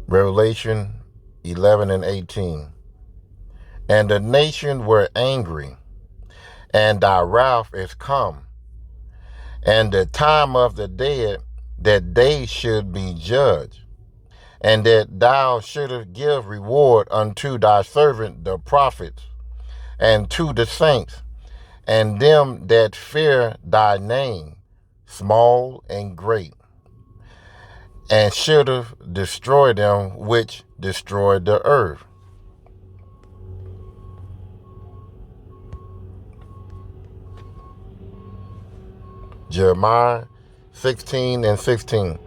Revelation 11 and 18. And the nations were angry, and thy wrath is come, and the time of the dead, that they should be judged, and that thou shouldest give reward unto thy servant the prophets, and to the saints, and them that fear thy name, small and great, and shouldest destroy them which destroy the earth. Jeremiah 16 and 16.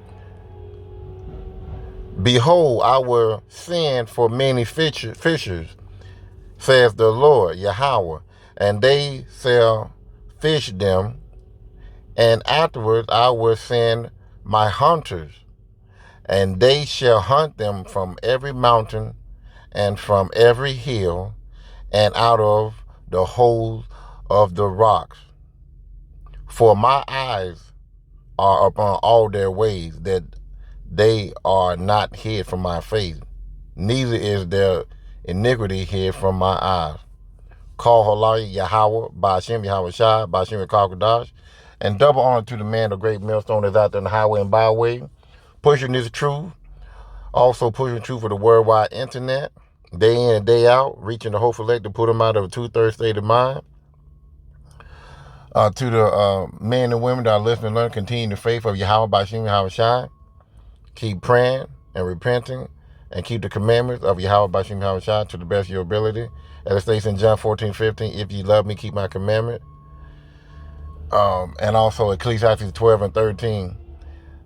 Behold, I will send for many fishers, says the Lord Yahweh, and they shall fish them, and afterwards I will send my hunters, and they shall hunt them from every mountain and from every hill, and out of the holes of the rocks. For my eyes are upon all their ways, that they are not hid from my face, neither is their iniquity hid from my eyes. Call Halai Yahweh, Ba'ashem Yahweh Shai, Ba'ashem Kakadash, and double honor to the man, the great millstone that's out there on the highway and byway, pushing this truth, also pushing truth for the worldwide internet, day in and day out, reaching the hopeful elect to put them out of a 2/3 state of mind. To the men and women that are listening and learning, continue the faith of Yahweh, Ba'ashem Yahweh Shai. Keep praying and repenting, and keep the commandments of Yahweh Ba'ashem Yahweh Shai to the best of your ability. As it states in John 14:15, if ye love me, keep my commandment. And also Ecclesiastes 12 and 13.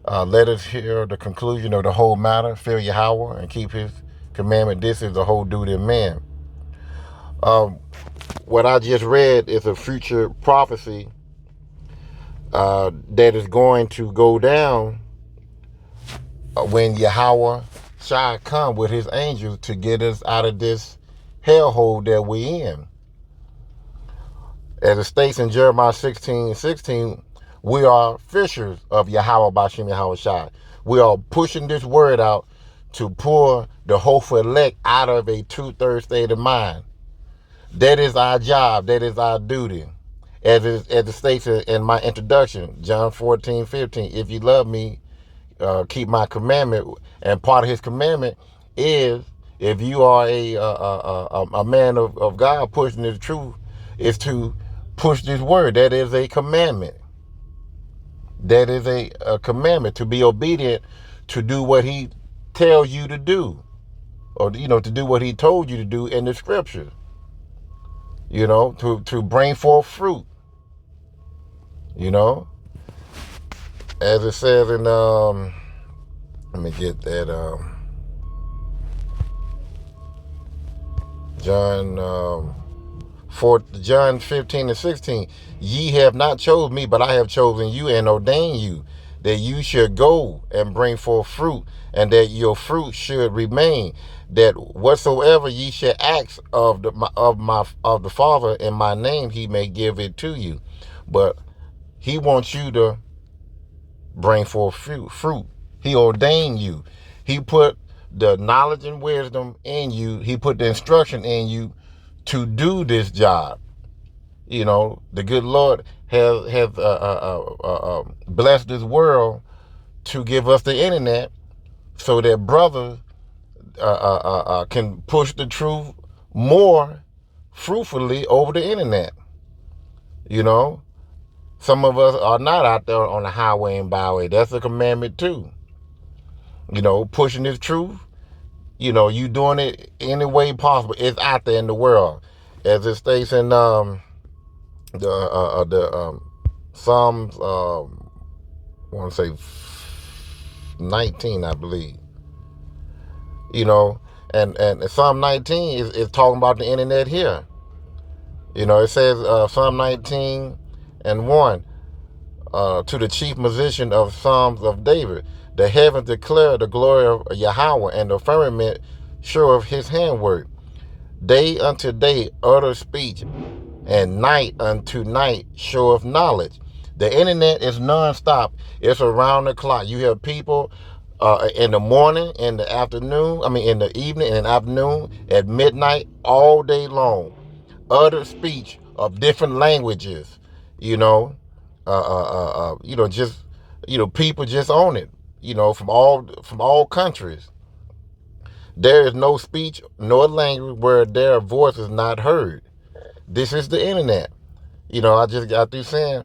Let us hear the conclusion of the whole matter, fear Yahweh, and keep his commandment. This is the whole duty of man. What I just read is a future prophecy that is going to go down when Yahweh shall come with his angels to get us out of this hellhole that we in. As it states in Jeremiah 16:16, we are fishers of Yahweh Ba'ashem Yahweh Shai. We are pushing this word out to pull the hopeful elect out of a 2/3 state of mind. That is our job. That is our duty. As it states in my introduction, John 14:15, if you love me, keep my commandment. And part of his commandment is, if you are a man of God pushing the truth, is to push this word. That is a commandment. That is a commandment, to be obedient, to do what he tells you to do, or to do what he told you to do in the scriptures. To bring forth fruit. As it says in let me get that John 15 and 16. Ye have not chosen me, but I have chosen you and ordained you, that you should go and bring forth fruit, and that your fruit should remain, that whatsoever ye shall ask of the Father in my name, he may give it to you. But he wants you to bring forth fruit. He ordained you. He put the knowledge and wisdom in you. He put the instruction in you to do this job. The good Lord has blessed this world to give us the internet, so that brothers can push the truth more fruitfully over the internet. Some of us are not out there on the highway and byway. That's a commandment too. Pushing this truth. You doing it any way possible. It's out there in the world, as it states in the Psalms. I want to say 19, I believe. And Psalm 19 is talking about the internet here. It says Psalm 19 and 1, to the chief musician of Psalms of David, the heavens declare the glory of Yahweh, and the firmament show of his handwork. Day unto day utter speech, and night unto night show of knowledge. The internet is nonstop. It's around the clock. You have people in the morning, in the afternoon, in the evening and afternoon, at midnight, all day long. Utter speech of different languages, you know, just, people just own it, from all countries. There is no speech nor language where their voice is not heard. This is the internet. I just got through saying,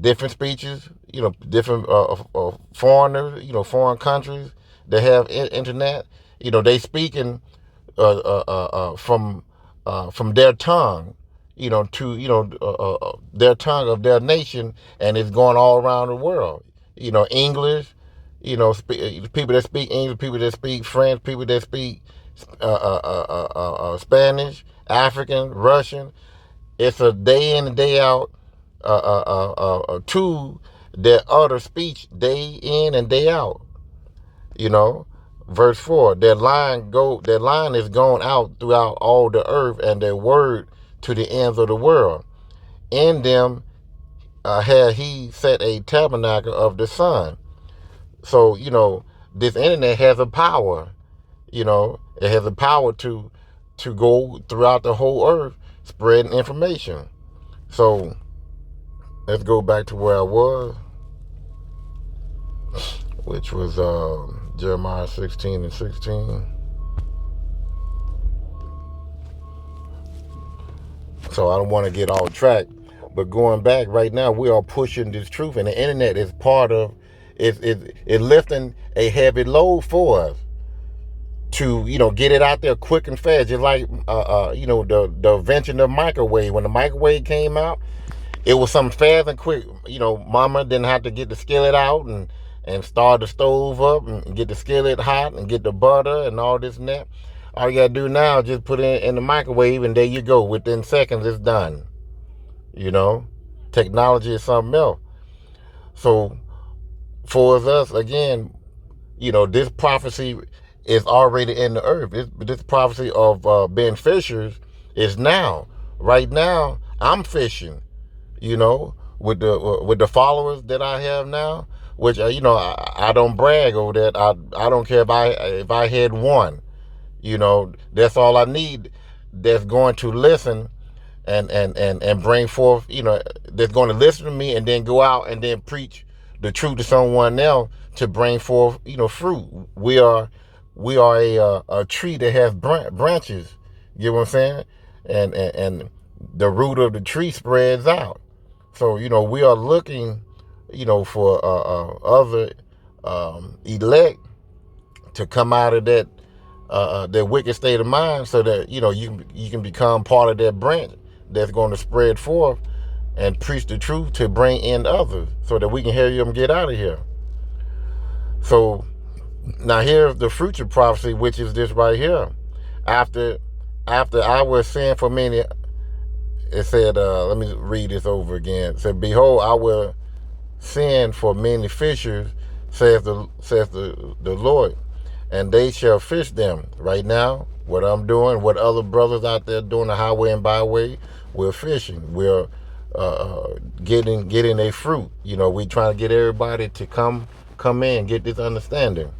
different speeches, different foreigners, foreign countries that have internet. They speaking from their tongue, to their tongue of their nation, and it's going all around the world. English, people that speak English, people that speak French, people that speak Spanish, African, Russian. It's a day in and day out tool that utter speech day in and day out. Verse 4, their line is gone out throughout all the earth, and their word to the ends of the world. In them had he set a tabernacle of the sun. So, this internet has a power. It has a power to go throughout the whole earth spreading information. So let's go back to where I was, which was Jeremiah 16:16. So I don't want to get off track, but going back right now, we are pushing this truth, and the internet is part of it's lifting a heavy load for us to get it out there quick and fast. Just like the invention of microwave. When the microwave came out, it was something fast and quick. Mama didn't have to get the skillet out and start the stove up and get the skillet hot and get the butter and all this and that. All you gotta do now is just put it in the microwave, and there you go. Within seconds, it's done. Technology is something else. So for us, again, this prophecy is already in the earth. This prophecy of being fishers is now. Right now, I'm fishing. With the followers that I have now, which I don't brag over that. I don't care if I had one. That's all I need. That's going to listen and bring forth. That's going to listen to me and then go out and then preach the truth to someone else to bring forth fruit. We are a tree that has branches. You know what I'm saying? And the root of the tree spreads out. So we are looking for other elect to come out of that their wicked state of mind, so that you can become part of that branch that's going to spread forth and preach the truth to bring in others, so that we can hear them get out of here. So now here's the future prophecy, which is this right here. After I was saying for many, it said, let me read this over again. It said, behold, I will send for many fishers, says the Lord, and they shall fish them. Right now, what I'm doing, what other brothers out there doing the highway and byway, we're fishing. We're getting a fruit. We trying to get everybody to come in, get this understanding.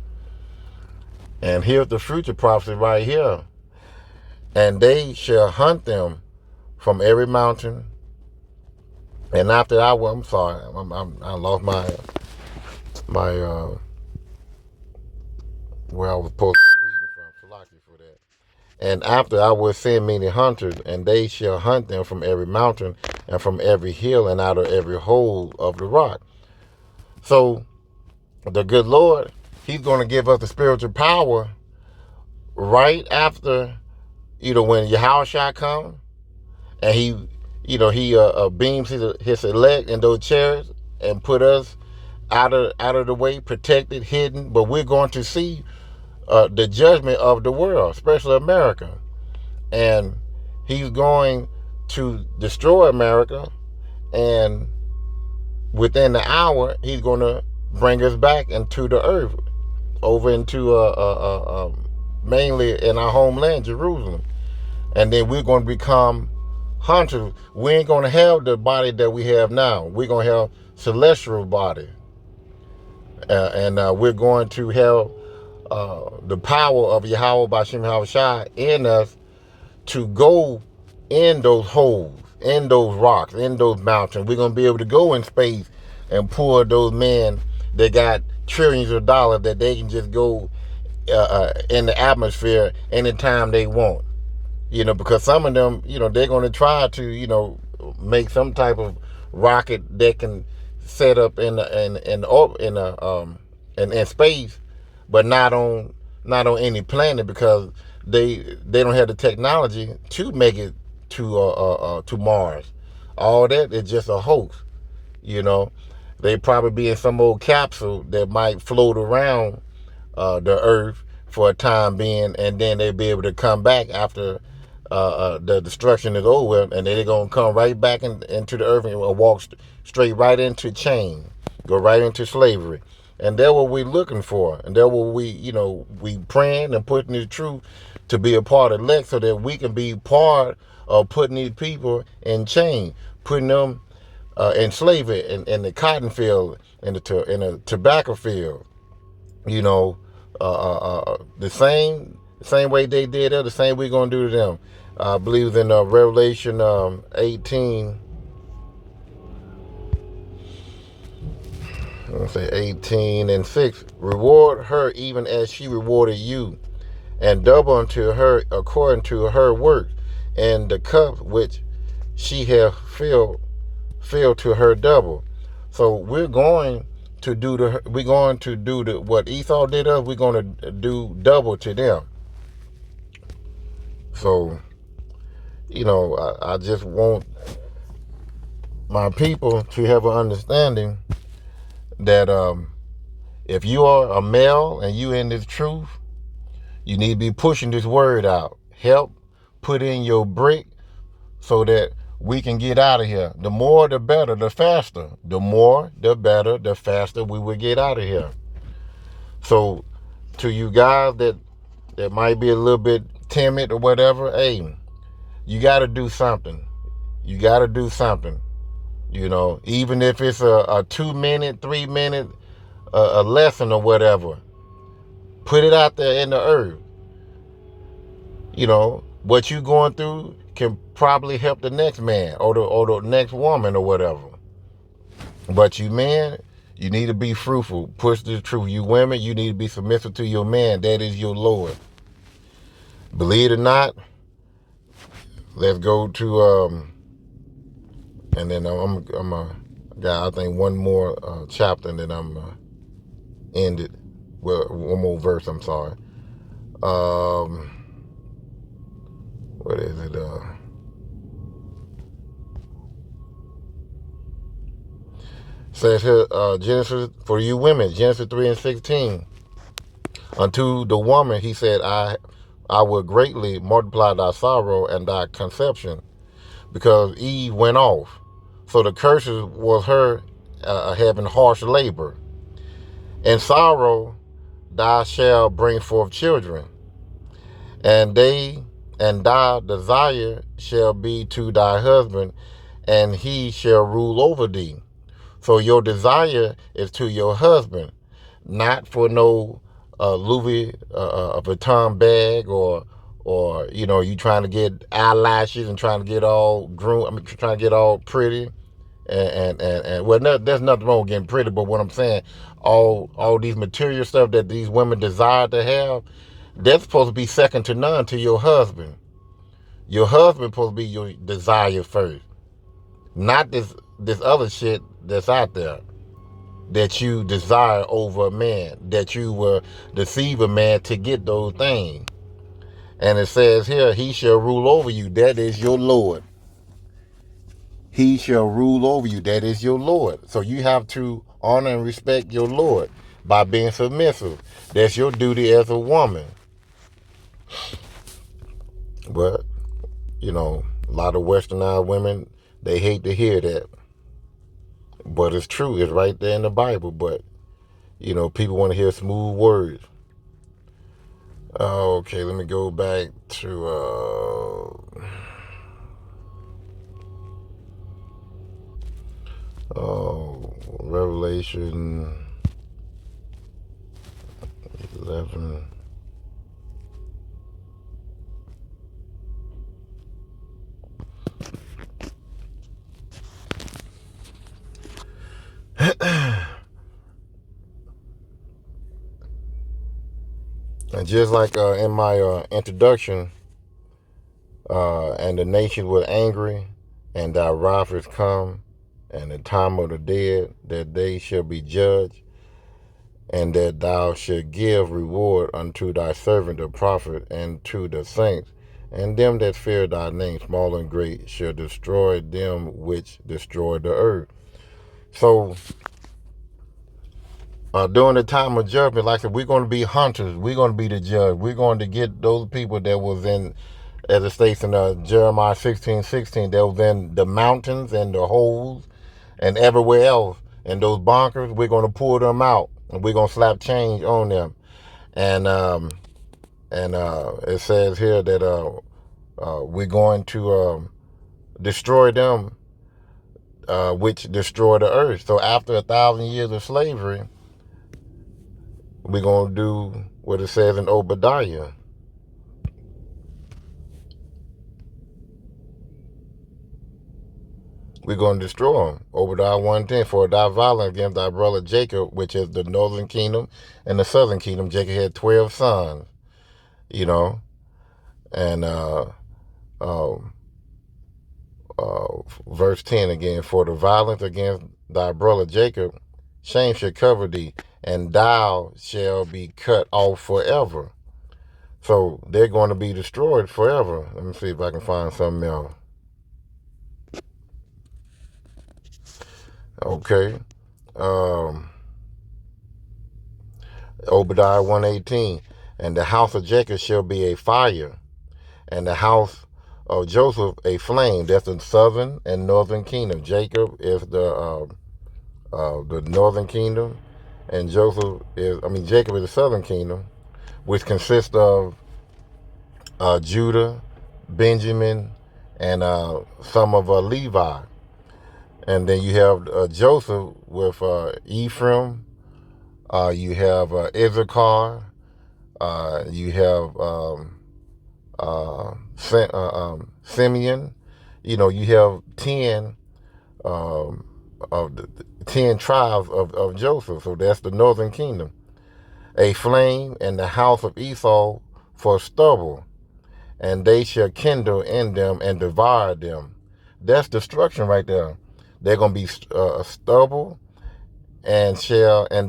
And here's the future prophecy right here. And they shall hunt them from every mountain. And after I lost my where I was supposed to be reading from. Salaki for that. And after I will send many hunters, and they shall hunt them from every mountain and from every hill and out of every hole of the rock. So the good Lord, he's going to give us the spiritual power right after, when Yahushua comes, and he beams his elect in those chariots and put us out of the way, protected, hidden. But we're going to see the judgment of the world, especially America. And he's going to destroy America, and within the hour, he's going to bring us back into the earth, over into mainly in our homeland, Jerusalem. And then we're going to become hunters. We ain't going to have the body that we have now. We're going to have celestial body. And we're going to have the power of Yahweh Bashim Havashai in us to go in those holes, in those rocks, in those mountains. We're going to be able to go in space and pull those men that got trillions of dollars that they can just go in the atmosphere anytime they want. Because some of them, they're going to try to, make some type of rocket that can set up in space, but not on any planet, because they don't have the technology to make it to Mars. All that is just a hoax. They probably be in some old capsule that might float around the Earth for a time being, and then they'll be able to come back after the destruction is over, and then they're going to come right back into the earth and walk straight right into chain, go right into slavery. And that's what we're looking for. And that's what we praying and putting the truth to be a part of elect, so that we can be part of putting these people in chain, putting them in slavery in the cotton field, in the tobacco field. The same way they did it, the same we're going to do to them. I believe in Revelation 18. Let's say 18:6. Reward her even as she rewarded you, and double unto her according to her work, and the cup which she hath filled to her double. So we're going to do what Esau did us. We're going to do double to them. So, I just want my people to have an understanding that if you are a male and you in this truth, you need to be pushing this word out. Help put in your brick so that we can get out of here. The more, the better, the faster. The more, the better, the faster we will get out of here. So to you guys that might be a little bit timid or whatever, hey, you got to do something. You got to do something. Even if it's a 2-minute, 3-minute a lesson or whatever, put it out there in the earth. What you going through can probably help the next man or the next woman or whatever. But you men, you need to be fruitful. Push the truth. You women, you need to be submissive to your man. That is your Lord. Believe it or not, let's go to and then I think one more chapter, and then I'm end it. Well, one more verse. I'm sorry. What is it? Says here, Genesis, for you women, Genesis 3:16. Unto the woman he said, I will greatly multiply thy sorrow and thy conception, because Eve went off. So the curses was her having harsh labor. And sorrow thou shalt bring forth children, and thy desire shall be to thy husband, and he shall rule over thee. So your desire is to your husband, not for no Louis Vuitton bag, or you trying to get eyelashes and trying to get all trying to get all pretty, and well, there's nothing wrong with getting pretty, but what I'm saying, all these material stuff that these women desire to have, that's supposed to be second to none to your husband. Your husband supposed to be your desire first, not this other shit that's out there that you desire over a man, that you will deceive a man to get those things. And it says here, he shall rule over you. That is your Lord. He shall rule over you. That is your Lord. So you have to honor and respect your Lord by being submissive. That's your duty as a woman. But, a lot of westernized women, they hate to hear that. But it's true. It's right there in the Bible. But, people want to hear smooth words. Okay, let me go back to Revelation 7. And just like in my introduction, and the nation was angry, and thy wrath is come, and the time of the dead, that they shall be judged, and that thou shalt give reward unto thy servant the prophet, and to the saints, and them that fear thy name, small and great, shall destroy them which destroy the earth. So, during the time of judgment, like I said, we're going to be hunters. We're going to be the judge. We're going to get those people that was in, as it states in Jeremiah 16:16, that was in the mountains and the holes and everywhere else. And those bunkers, we're going to pull them out. And we're going to slap change on them. And it says here that we're going to destroy them, which destroy the earth. So after 1,000 years of slavery, we're going to do what it says in Obadiah. We're going to destroy them. Obadiah 1:10, for thy violence against thy brother Jacob, which is the northern kingdom and the southern kingdom. Jacob had 12 sons, and verse 10 again, for the violence against thy brother Jacob, shame shall cover thee, and thou shalt be cut off forever. So they're going to be destroyed forever. Let me see if I can find something else. Okay. Obadiah 1:18, and the house of Jacob shall be a fire, and the house of Joseph a flame. That's the southern and northern kingdom. Jacob is the northern kingdom, and Jacob is the southern kingdom, which consists of Judah, Benjamin, and some of Levi. And then you have Joseph with Ephraim. You have Issachar. You have Simeon. You have 10 of the 10 tribes of Joseph. So that's the northern kingdom. A flame in the house of Esau for stubble, and they shall kindle in them and devour them. That's destruction right there. They're going to be stubble, and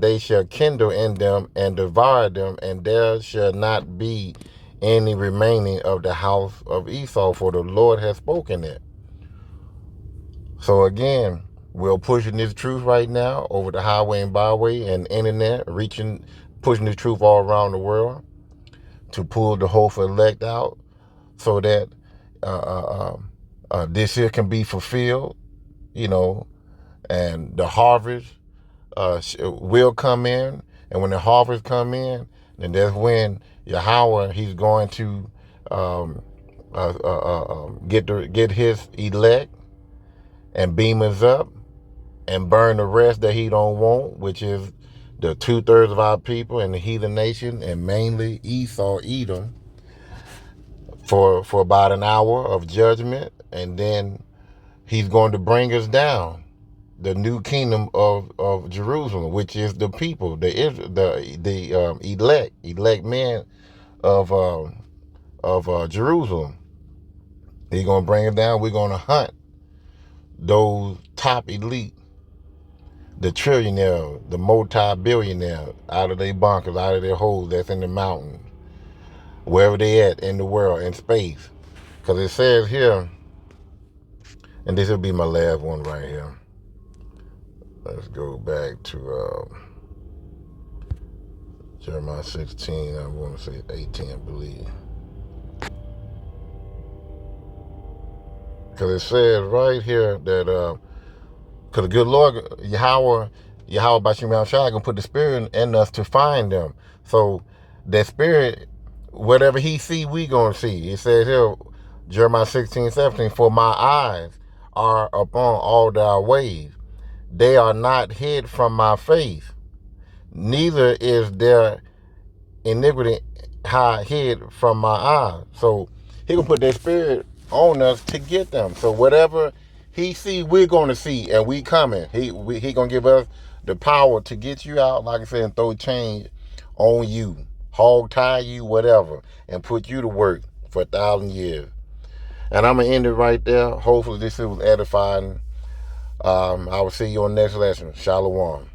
they shall kindle in them and devour them, and there shall not be any remaining of the house of Esau, for the Lord has spoken it. So again, we're pushing this truth right now over the highway and byway and internet, pushing the truth all around the world to pull the hopeful elect out, so that this here can be fulfilled, and the harvest will come in. And when the harvest come in, then that's when Yahweh, he's going to get his elect and beam us up and burn the rest that he don't want, which is the 2/3 of our people and the heathen nation, and mainly Esau, Edom, for about an hour of judgment. And then he's going to bring us down the new kingdom of Jerusalem, which is the people, the elect men of Jerusalem. He's going to bring us down. We're going to hunt those top elite, the trillionaire, the multi-billionaire, out of their bunkers, out of their holes that's in the mountains, wherever they at in the world, in space. Because it says here, and this will be my last one right here. Let's go back to Jeremiah 16, I want to say 18, I believe. Because it says right here that, because the good Lord, Yahweh Bashim Yahushua, going to put the spirit in us to find them. So that spirit, whatever he see, we going to see. It says here, Jeremiah 16:17, for my eyes are upon all thy ways. They are not hid from my face. Neither is there iniquity hid from my eyes. So he gonna put that spirit on us to get them. So whatever he see, we're gonna see, and we coming. He gonna give us the power to get you out, like I said, and throw change on you, hog tie you, whatever, and put you to work for 1,000 years. And I'm gonna end it right there. Hopefully this was edifying. I will see you on the next lesson. Shalom.